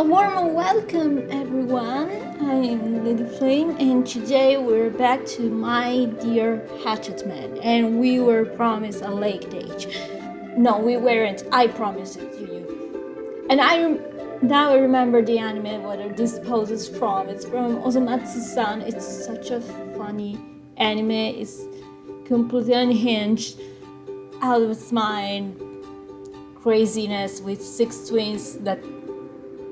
A warm welcome, everyone. I'm Lady Flame, and today we're back to my dear Hatchet Man, and we were promised a lake date. No, we weren't. I promised it to you. And now I remember the anime where this pose is from. It's from Osamatsu-san. It's such a funny anime. It's completely unhinged, out of its mind, craziness with 6 twins that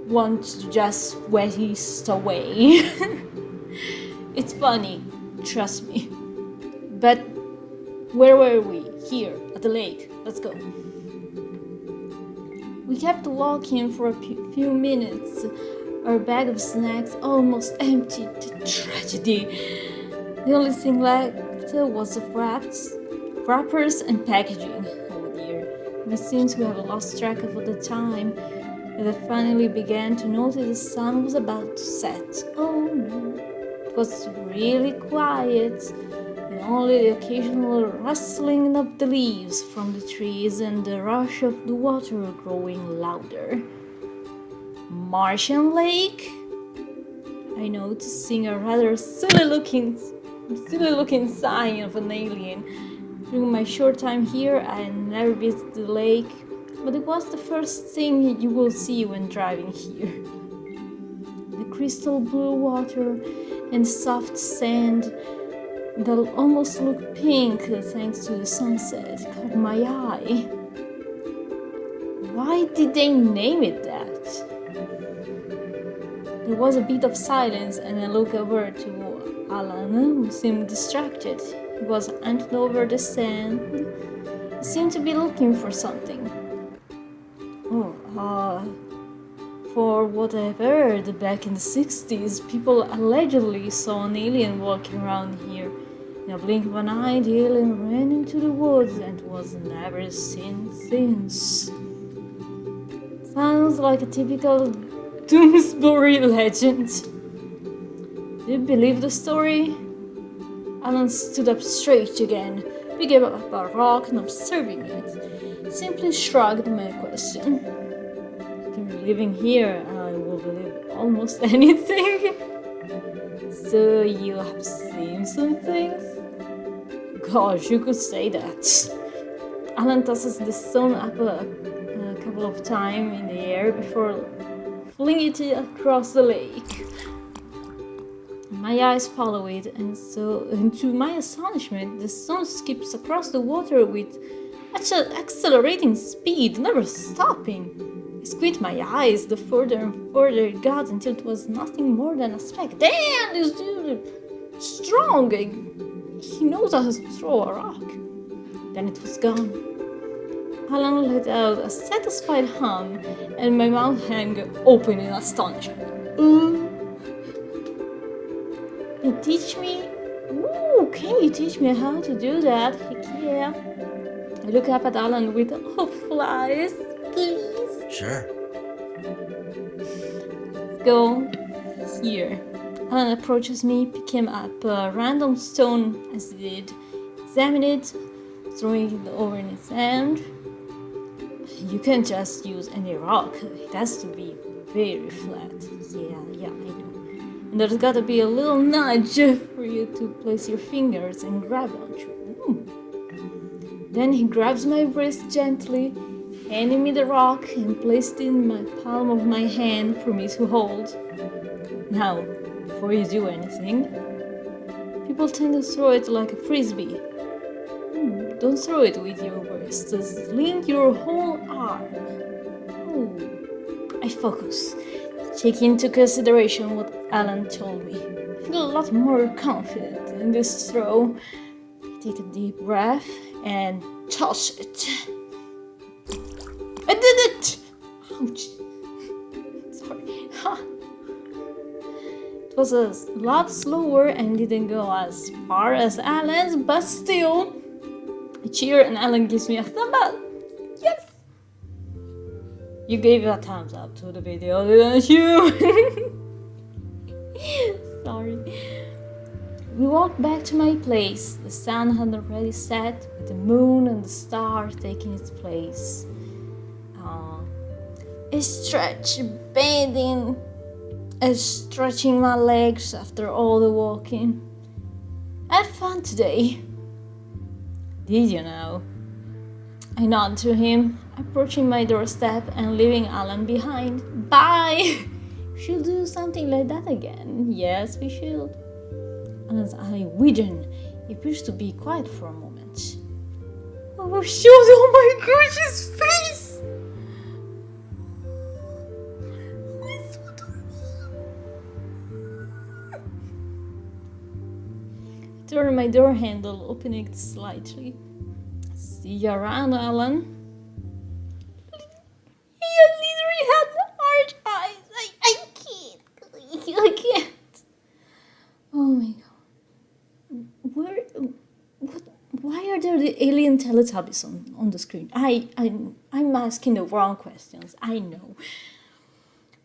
want to just waste away. It's funny, trust me. But where were we? Here, at the lake. Let's go. We kept walking for a few minutes, our bag of snacks almost emptied. Tragedy. The only thing left was the wrappers and packaging. Oh dear. We seemed to have lost track of the time. And I finally began to notice the sun was about to set. Oh no. It was really quiet, and only the occasional rustling of the leaves from the trees and the rush of the water growing louder. Martian Lake? I noticed seeing a rather silly looking sign of an alien. During my short time here, I never visited the lake, but it was the first thing you will see when driving here. The crystal blue water and soft sand that almost looked pink thanks to the sunset caught my eye. Why did they name it that? There was a bit of silence, and I looked over to Alan, who seemed distracted. He was hunched over the sand. He seemed to be looking for something. For what I've heard, back in the 60s, people allegedly saw an alien walking around here. In a blink of an eye, the alien ran into the woods and was never seen since. Sounds like a typical Doomsbury legend. Do you believe the story? Alan stood up straight again, picking up a rock and observing it. He simply shrugged my question. If you're living here, I will believe almost anything. So you have seen some things? Gosh, you could say that. Alan tosses the stone up a couple of times in the air before flinging it across the lake. My eyes follow it, and to my astonishment, the stone skips across the water with accelerating speed, never stopping. I squint my eyes the further and further it got until it was nothing more than a speck. Damn, this dude is strong! He knows how to throw a rock. Then it was gone. Alan let out a satisfied hum, and my mouth hung open in astonishment. Can you teach me how to do that? Heck yeah. I look up at Alan with hopeful eyes. Please. Sure. Let's go here. Alan approaches me, picking up a random stone as he did, examine it, throwing it over in his hand. You can't just use any rock. It has to be very flat. Yeah, I know. And there's gotta be a little nudge for you to place your fingers and grab onto. Then he grabs my wrist gently, handing me the rock and placed it in my palm of my hand for me to hold. Now, before you do anything, people tend to throw it like a frisbee. Don't throw it with your wrist, just link your whole arm. I focus, taking into consideration what Alan told me. I feel a lot more confident in this throw. I take a deep breath and toss it. I did it! Ouch. Sorry. It was a lot slower and didn't go as far as Alan's, but still. I cheer and Alan gives me a thumb up. Yes! You gave a thumbs up to the video, didn't you? Sorry. We walked back to my place. The sun had already set, with the moon and the stars taking its place. bending, stretching my legs after all the walking. I had fun today. Did you know? I nod to him, approaching my doorstep and leaving Alan behind. Bye! We should do something like that again. Yes, we should. Alan's eye widened. He appears to be quiet for a moment. Oh, shoot! Oh my gosh, his face! Oh, it's so adorable. I turned my door handle, opening it slightly. See you around, Alan. He literally had large eyes. I can't. I can't. Oh my god. Why are there the alien Teletubbies on the screen? I'm asking the wrong questions. I know.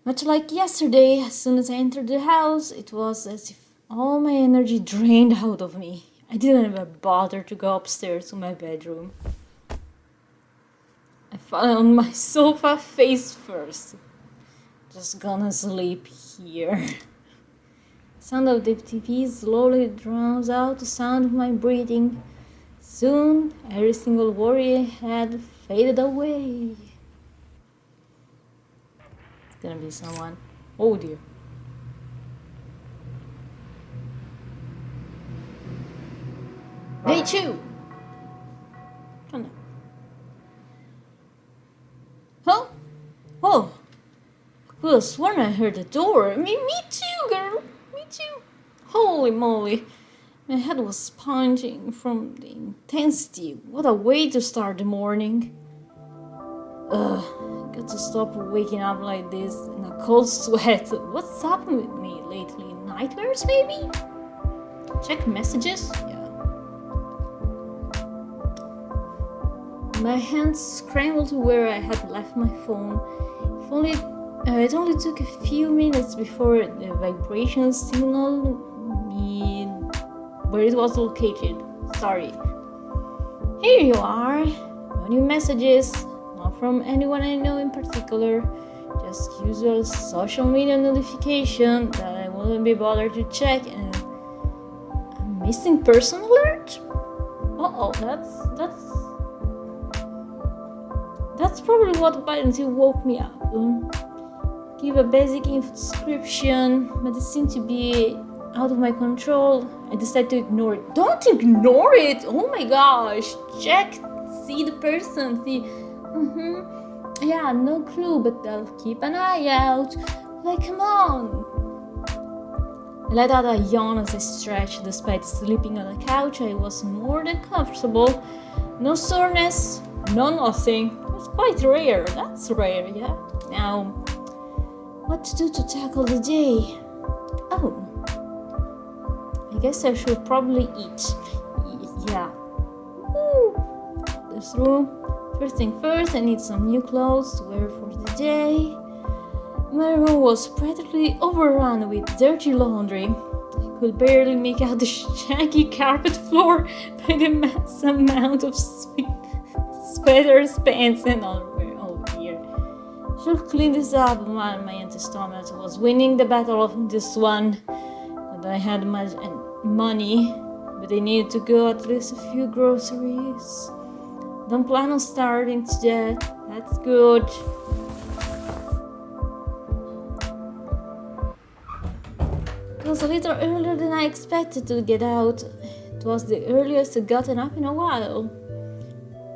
Much like yesterday, as soon as I entered the house, it was as if all my energy drained out of me. I didn't even bother to go upstairs to my bedroom. I fell on my sofa face first. Just gonna sleep here. Sound of the TV slowly drowns out the sound of my breathing. Soon, every single worry had faded away. It's gonna be someone. Oh dear. Day 2. Oh no. Huh? Oh. I could have sworn I heard the door. Me too, girl. Me too. Holy moly. My head was pounding from the intensity. What a way to start the morning. Got to stop waking up like this in a cold sweat. What's up with me lately? Nightmares, maybe? Check messages? Yeah. My hands scrambled to where I had left my phone. It only took a few minutes before the vibration signaled me where it was located. Sorry. Here you are. No new messages. Not from anyone I know in particular. Just usual social media notification that I wouldn't be bothered to check, and a missing person alert? Uh-oh, that's probably what happened until woke me up. Give a basic description, but it seemed to be out of my control. I decided to ignore it. Don't ignore it! Oh my gosh! Check, see the person, see. Yeah, no clue, but I'll keep an eye out. Like, come on! I let out a yawn as I stretched. Despite sleeping on the couch, I was more than comfortable. No soreness, no nothing. It was quite rare. That's rare, yeah? Now, what to do to tackle the day? Oh. I guess I should probably eat. Yeah. This room. First thing first, I need some new clothes to wear for the day. My room was practically overrun with dirty laundry. I could barely make out the shaggy carpet floor by the mass amount of sweaters, pants, and underwear. Oh dear. Should clean this up. My empty stomach was winning the battle of this one. But I had much money, but I needed to go at least a few groceries. Don't plan on starting today. That's good. It was a little earlier than I expected to get out. It was the earliest I'd gotten up in a while.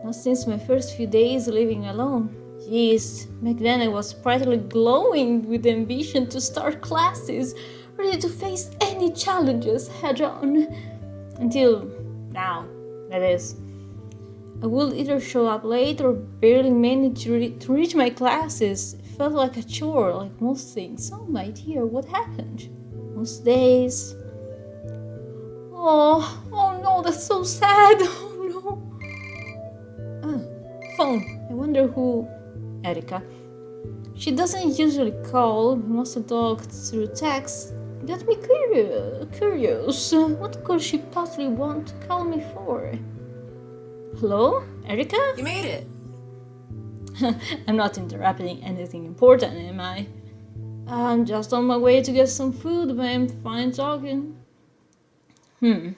Not since my first few days living alone. Jeez, back then I was practically glowing with ambition to start classes, ready to face any challenges head on. Until now, that is. I would either show up late or barely manage to reach my classes. It felt like a chore, like most things. Oh my dear, what happened? Most days. Oh no, that's so sad. Oh no. Phone. I wonder who. Erica. She doesn't usually call. We must have talked through text. Got me curious. What could she possibly want to call me for? Hello, Erica? You made it. I'm not interrupting anything important, am I? I'm just on my way to get some food, but I'm fine talking. The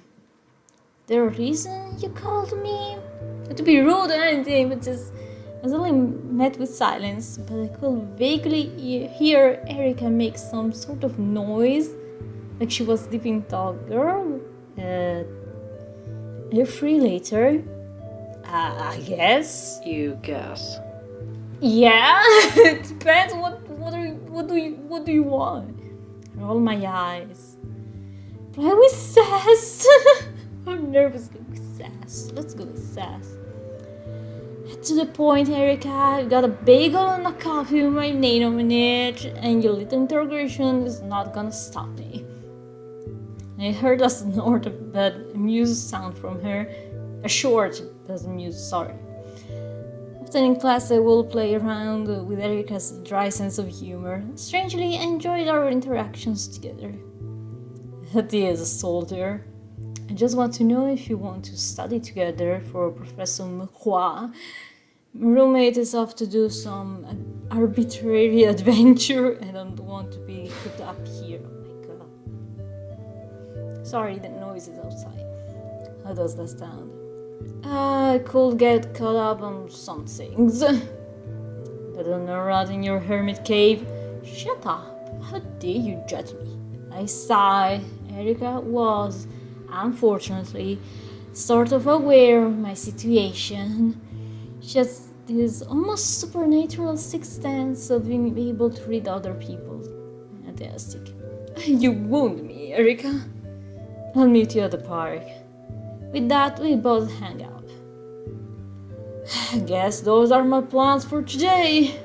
reason you called me? Not to be rude or anything, but just I was only met with silence, but I could vaguely hear Erica make some sort of noise, like she was deep in thought. Girl, are you free later? I guess. You guess. Yeah, it depends. What do you want? I roll my eyes. Play with Sass. I'm nervous with Sass. Let's go with Sass. To the point, Erica. I got a bagel and a coffee with my name on it, and your little interrogation is not gonna stop me. I heard a snort but amused sound from her. A short but amused, sorry. Often in class, I will play around with Erica's dry sense of humor. Strangely, I enjoyed our interactions together. Hattie is a soldier. I just want to know if you want to study together for Professor McQuarrie. My roommate is off to do some arbitrary adventure. I don't want to be put up here. Oh my god. Sorry, the noise is outside. How does that sound? I could get caught up on some things. But on a rat in your hermit cave. Shut up. How dare you judge me? I sigh. Erica was, unfortunately, sort of aware of my situation. She has this almost supernatural sixth sense of being able to read other people. Fantastic. You wound me, Erica. I'll meet you at the park. With that, we both hang up. I guess those are my plans for today.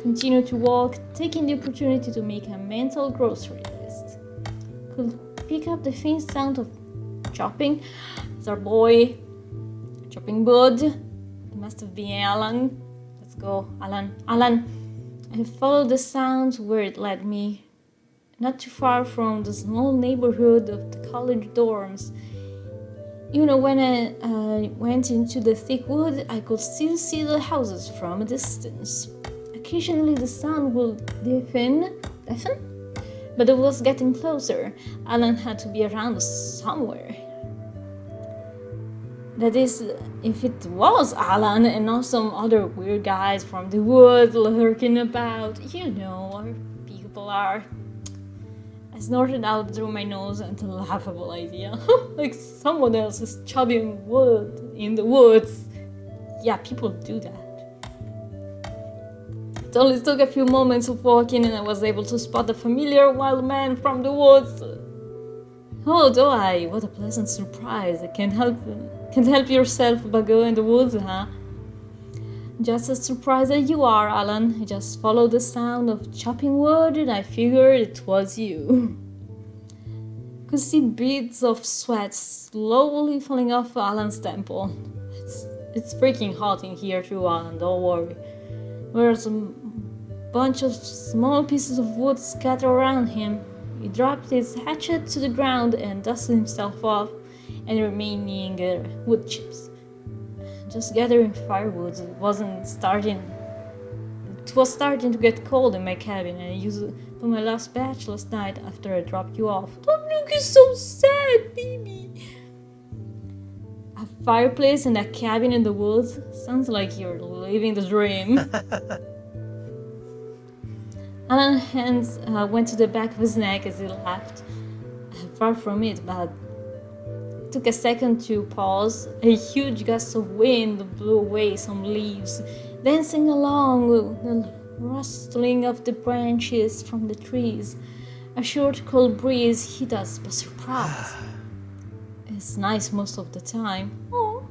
Continue to walk, taking the opportunity to make a mental grocery list. Could pick up the faint sound of chopping. It's our boy chopping wood. It must have been Alan. Let's go, Alan. I followed the sound where it led me. Not too far from the small neighborhood of the college dorms. You know, when I went into the thick wood, I could still see the houses from a distance. Occasionally the sound would deafen, but it was getting closer. Alan had to be around somewhere. That is, if it was Alan and not some other weird guys from the woods lurking about. You know, our people are. I snorted out through my nose at the laughable idea. Like someone else is chopping wood in the woods. Yeah, people do that. It only took a few moments of walking and I was able to spot a familiar wild man from the woods. Oh, do I? What a pleasant surprise. I can't help yourself but go in the woods, huh? Just as surprised as you are, Alan. I just followed the sound of chopping wood and I figured it was you. Could see beads of sweat slowly falling off Alan's temple. It's freaking hot in here too, Alan, don't worry. There's a bunch of small pieces of wood scattered around him. He dropped his hatchet to the ground and dusted himself off any remaining wood chips. Just gathering firewood. It was starting to get cold in my cabin, and I used it for my last batch last night after I dropped you off. Don't look so sad, baby. A fireplace in a cabin in the woods sounds like you're living the dream. Alan's hands went to the back of his neck as he laughed. Far from it, but it took a second to pause. A huge gust of wind blew away some leaves, dancing along with the rustling of the branches from the trees. A short, cold breeze hit us by surprise. It's nice most of the time. Oh,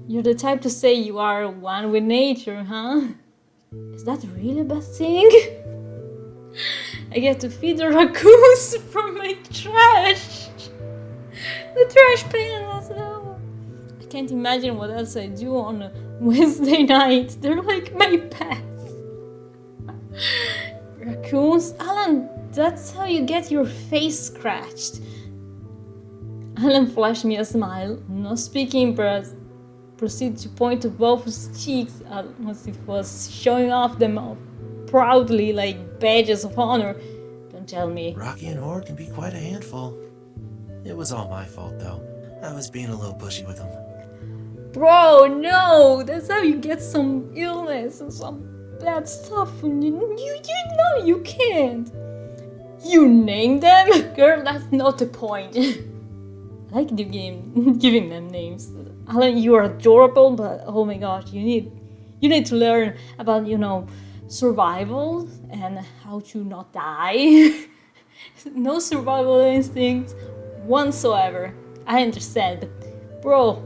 you're the type to say you are one with nature, huh? Is that really a bad thing? I get to feed the raccoons from my trash. The trash pans. No. I can't imagine what else I do on a Wednesday night. They're like my pets. Raccoons? Alan, that's how you get your face scratched. Alan flashed me a smile, not speaking, but proceeded to point to both his cheeks as if he was showing off them proudly like badges of honor. Don't tell me. Rocky and Horde can be quite a handful. It was all my fault, though. I was being a little pushy with them. Bro, no! That's how you get some illness and some bad stuff. And you know you can't. You name them? Girl, that's not the point. I like giving them names. Alan, you are adorable, but oh my gosh, you need to learn about, survival and how to not die. No survival instinct whatsoever. I understand, but bro.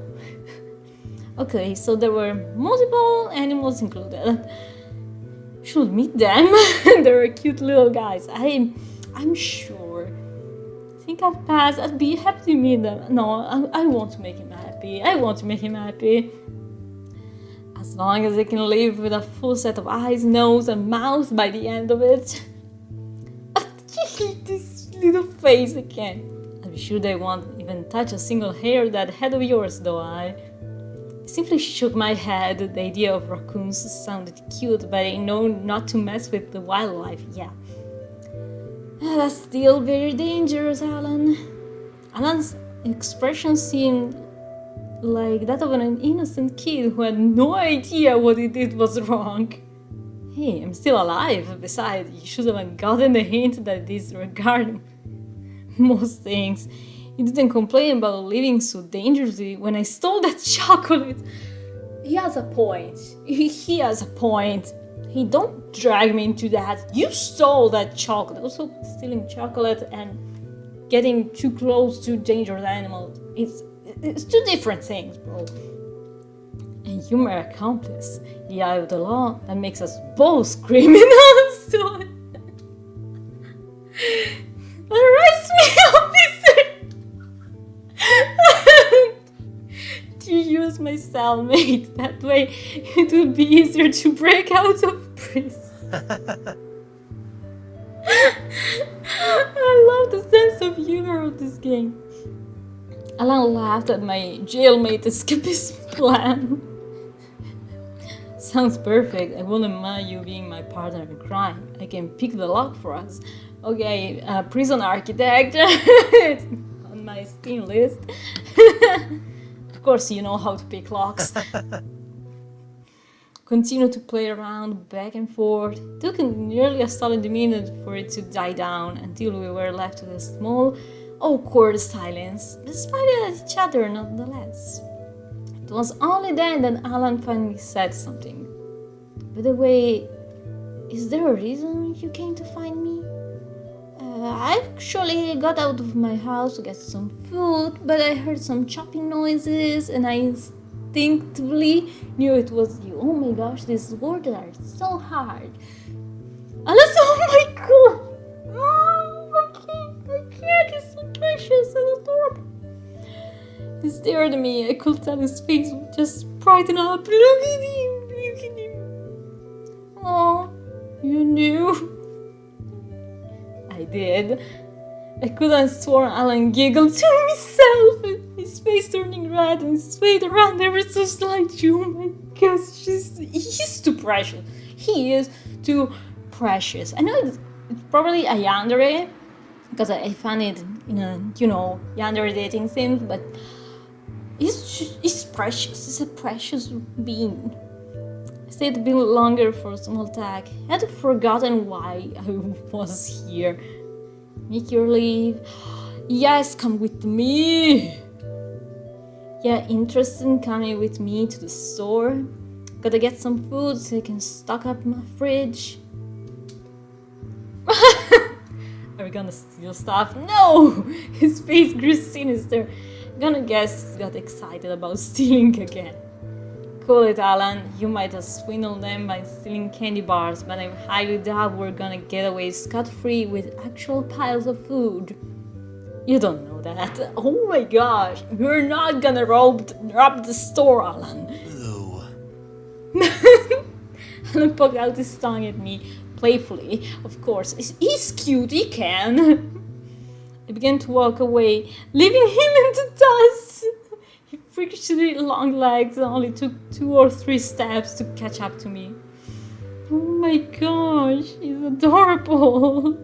Okay, so there were multiple animals included. Should meet them. They're cute little guys. I'm sure. I think I'll pass. I'd be happy to meet them. No, I want to make him happy. I want to make him happy. As long as I can live with a full set of eyes, nose, and mouth by the end of it. This little face again. I'm sure they won't even touch a single hair of that head of yours, though. I simply shook my head. The idea of raccoons sounded cute, but I know not to mess with the wildlife. Yeah. That's still very dangerous, Alan. Alan's expression seemed like that of an innocent kid who had no idea what he did was wrong. Hey, I'm still alive. Besides, you should have gotten the hint that disregarding most things. You didn't complain about living so dangerously when I stole that chocolate. He has a point. He has a point. Hey, don't drag me into that. You stole that chocolate. Also, stealing chocolate and getting too close to dangerous animals. It's two different things, bro. And you're my accomplice. In the eye of the law, that makes us both criminals. So arrest me, officer! To use my cellmate. That way it would be easier to break out of prison. I love the sense of humor of this game. Alan laughed at my jailmate escapist plan. Sounds perfect. I wouldn't mind you being my partner in crime. I can pick the lock for us. Okay, prison architect. It's on my Steam list. Of course, you know how to pick locks. Continue to play around back and forth. It took nearly a solid minute for it to die down until we were left with a small, awkward silence, but smiling at each other nonetheless. It was only then that Alan finally said something. By the way, is there a reason you came to find me? I actually got out of my house to get some food, but I heard some chopping noises and I instinctively knew it was you. Oh my gosh, these words are so hard. Alan, oh my god! Oh, I can't, he's so precious and adorable. He stared at me. I could tell his face would just brighten up. Look at him, look at him. Oh, you knew? I did. I could have sworn Alan giggled to himself, his face turning red and swayed around ever so slightly. Oh my gosh, he's too precious. He is too precious. I know it's probably a yandere, because I found it in a, yandere dating sim, but he's precious. He's a precious being. I stayed a bit longer for a small talk. I had forgotten why I was here. Make your leave. Yes, come with me. Yeah, interested in coming with me to the store? Gotta get some food so I can stock up my fridge. Are we gonna steal stuff? No! His face grew sinister. Gonna guess he got excited about stealing again. Cool it, Alan. You might have swindled them by stealing candy bars, but I highly doubt we're gonna get away scot-free with actual piles of food. You don't know that. Oh my gosh. We're not gonna rob the store, Alan. Ew. Alan poked out his tongue at me, playfully. Of course, he's cute, he can. I began to walk away, leaving him in the dust. He freakishly long legs only took 2 or 3 steps to catch up to me. Oh my gosh, he's adorable.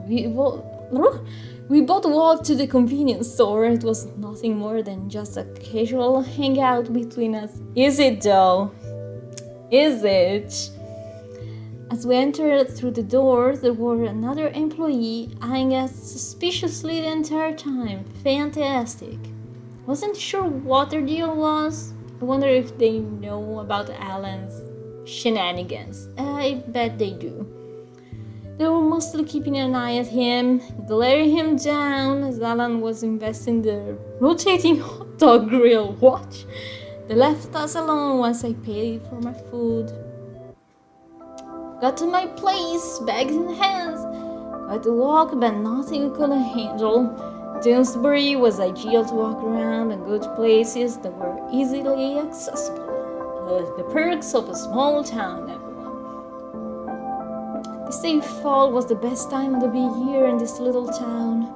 We both walked to the convenience store. It was nothing more than just a casual hangout between us. Is it though? Is it? As we entered through the door, there were another employee eyeing us suspiciously the entire time. Fantastic. Wasn't sure what their deal was. I wonder if they know about Alan's shenanigans. I bet they do. They were mostly keeping an eye at him, glaring him down as Alan was investing the rotating hot dog grill. What? They left us alone once I paid for my food. Got to my place, bags in hands. Got to walk, but nothing we couldn't handle. Doonesbury was ideal to walk around and go to places that were easily accessible. The perks of a small town, everyone. This day fall was the best time to be here in this little town.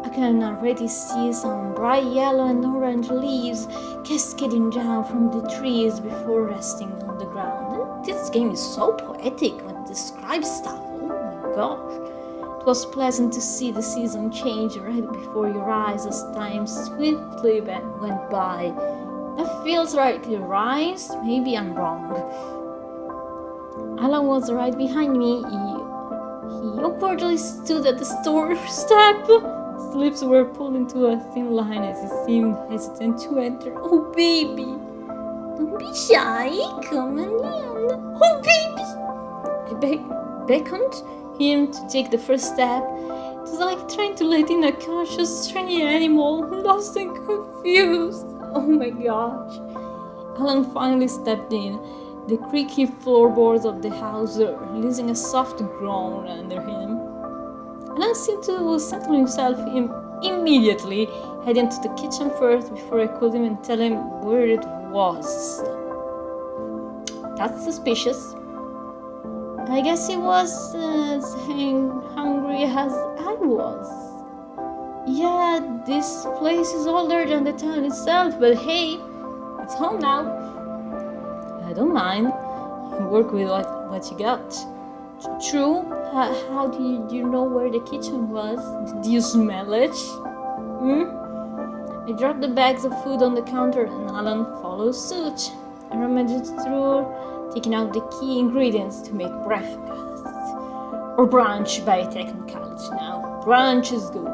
I can already see some bright yellow and orange leaves cascading down from the trees before resting on the ground. And this game is so poetic when it describes stuff. Oh my gosh. It was pleasant to see the season change right before your eyes as time swiftly went by. That feels rightly right. Maybe I'm wrong. Alan was right behind me. He awkwardly stood at the store step. His lips were pulled into a thin line as he seemed hesitant to enter. Oh, baby! Don't be shy. Come on in. Oh, baby! I beckoned him to take the first step. It was like trying to let in a cautious, stray animal, lost and confused. Oh my gosh. Alan finally stepped in. The creaky floorboards of the house releasing a soft groan under him. Alan seemed to settle himself immediately, heading to the kitchen first before I could even tell him where it was. That's suspicious. I guess he was as hungry as I was. Yeah, this place is older than the town itself, but hey, it's home now. I don't mind. You work with what you got. True. How do you know where the kitchen was? Did you smell it? I dropped the bags of food on the counter and Alan followed suit. I rummaged through, taking out the key ingredients to make breakfast. Or brunch by technicality now. Brunch is good.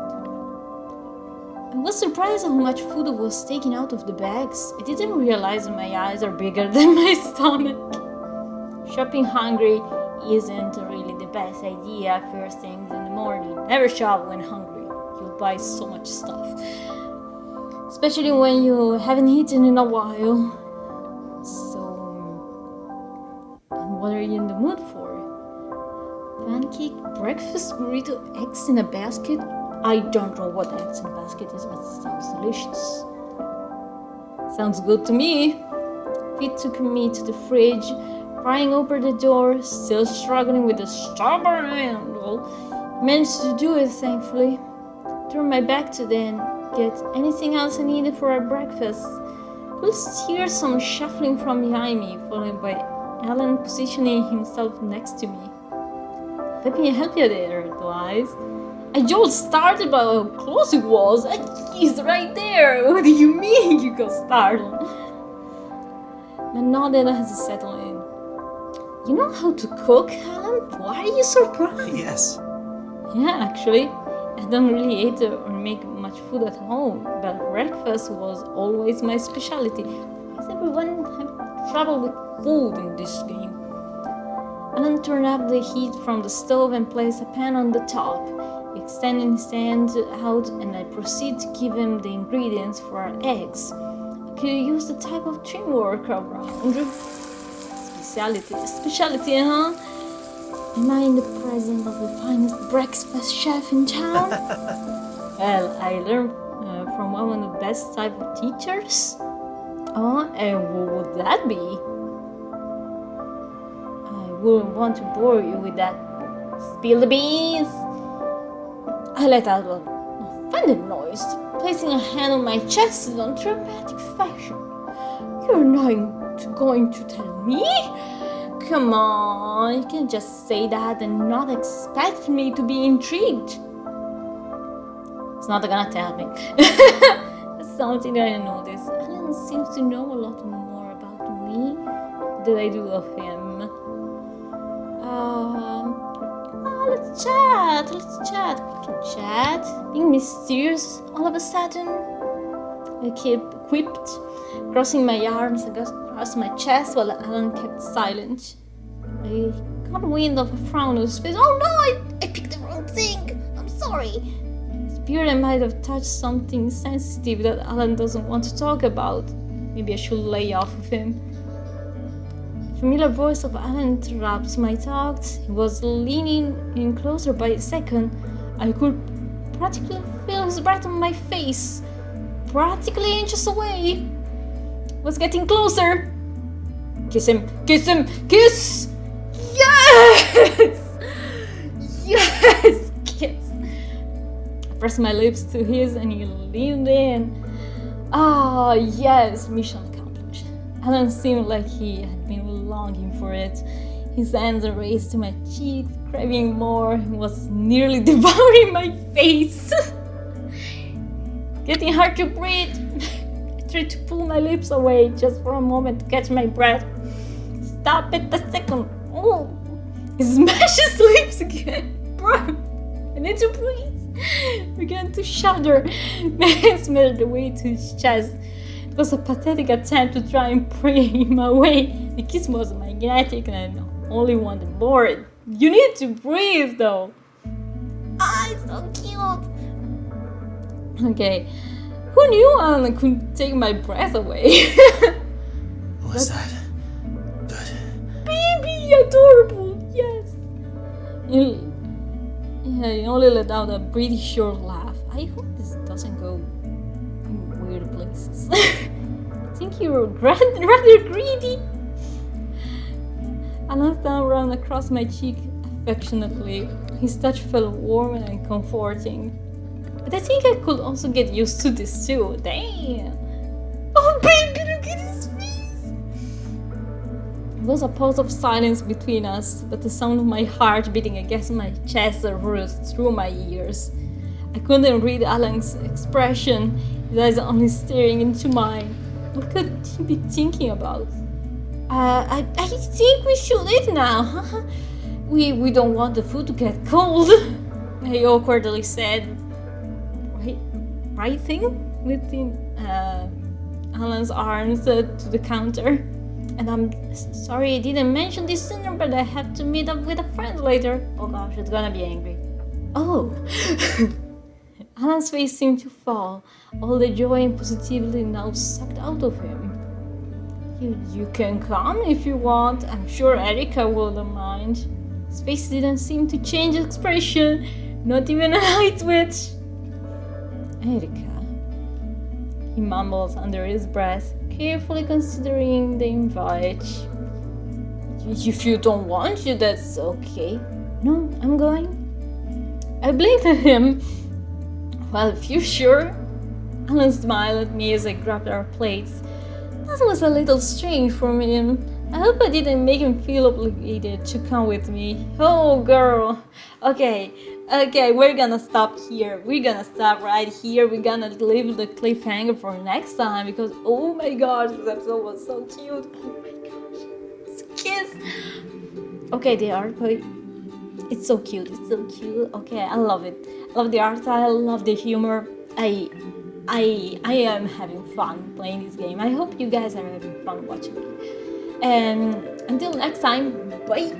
I was surprised how much food was taken out of the bags. I didn't realize that my eyes are bigger than my stomach. Shopping hungry isn't really the best idea first things in the morning. Never shop when hungry. You'll buy so much stuff. Especially when you haven't eaten in a while. So, what are you in the mood for? Pancake, breakfast, burrito, eggs in a basket? I don't know what eggs in a basket is, but it sounds delicious. Sounds good to me. Pete took me to the fridge, prying open the door, still struggling with the stubborn handle. Managed to do it, thankfully. Turned my back to then get anything else I needed for our breakfast. Could hear some shuffling from behind me, followed by Alan positioning himself next to me. Let me help you there, Dwight. I just started by how close it was. He's right there. What do you mean you got startled? I nodded as he settled in. You know how to cook, Alan? Why are you surprised? Yes. Yeah, actually, I don't really eat or make much food at home, but breakfast was always my specialty. Why does everyone have trouble with food in this game? Alan turned up the heat from the stove and placed a pan on the top. He extended his hand out and I proceeded to give him the ingredients for our eggs. I could use the type of teamwork around. Specialty, huh? Am I in the presence of the finest breakfast chef in town? Well, I learned from one of the best type of teachers. Oh, and what would that be? I wouldn't want to bore you with that. Spill the beans! I let out a find the noise, placing a hand on my chest in a dramatic fashion. You're not going to tell me? Come on, you can't just say that and not expect me to be intrigued. It's not gonna tell me. That's something that I noticed. Alan seems to know a lot more about me than I do of him. Let's chat. We can chat. Being mysterious all of a sudden. I kept quipped, crossing my arms across my chest while Alan kept silent. I caught wind of a frown on his face. Oh no, I picked the wrong thing. I'm sorry. It's feared I might have touched something sensitive that Alan doesn't want to talk about. Maybe I should lay off of him. The familiar voice of Alan interrupts my thoughts. He was leaning in closer by a second. I could practically feel his breath on my face. Practically inches away. Was getting closer. Kiss him! Kiss! Yes! Yes! Kiss! I pressed my lips to his and he leaned in. Ah, yes, mission accomplished. Alan seemed like he had been longing for it. His hands raised to my cheeks, craving more. He was nearly devouring my face. Getting hard to breathe. I tried to pull my lips away just for a moment to catch my breath. Stop it a second. Oh, he smashed his lips again. Bro, I need to breathe. Began to shudder. My hands made their way to his chest. It was a pathetic attempt to try and pray him away. The kiss was magnetic and I only wanted more. You need to breathe though. Ah, it's so cute. Okay, who knew Alan could take my breath away? Was that good? Baby, adorable, yes. He only let out a pretty short laugh. I hope this doesn't go in weird places. I think you're rather greedy. Alan thumb ran across my cheek affectionately. His touch felt warm and comforting. But I think I could also get used to this too. Damn. Oh baby, look at his face. There was a pause of silence between us, but the sound of my heart beating against my chest rose through my ears. I couldn't read Alan's expression, his eyes only staring into mine. What could he be thinking about? I think we should eat now. We don't want the food to get cold. I awkwardly said. Right thing? Within Alan's arms to the counter. And I'm sorry I didn't mention this sooner, but I have to meet up with a friend later. Oh gosh, it's gonna be angry. Oh! Alan's face seemed to fall. All the joy and positivity now sucked out of him. You can come if you want. I'm sure Erica wouldn't mind. His face didn't seem to change expression. Not even a light twitch. Erica, he mumbles under his breath, carefully considering the invite. If you don't want to, that's okay. No, I'm going. I blinked at him. Well, if you're sure. Alan smiled at me as I grabbed our plates. That was a little strange for him. I hope I didn't make him feel obligated to come with me. Oh, girl. Okay, we're gonna stop here. We're gonna stop right here. We're gonna leave the cliffhanger for next time because, oh my gosh, this episode was so cute. Oh my gosh, it's a kiss. Okay, the art, it's so cute. It's so cute. Okay, I love it. I love the art style. I love the humor. I am having fun playing this game. I hope you guys are having fun watching me. And until next time, bye.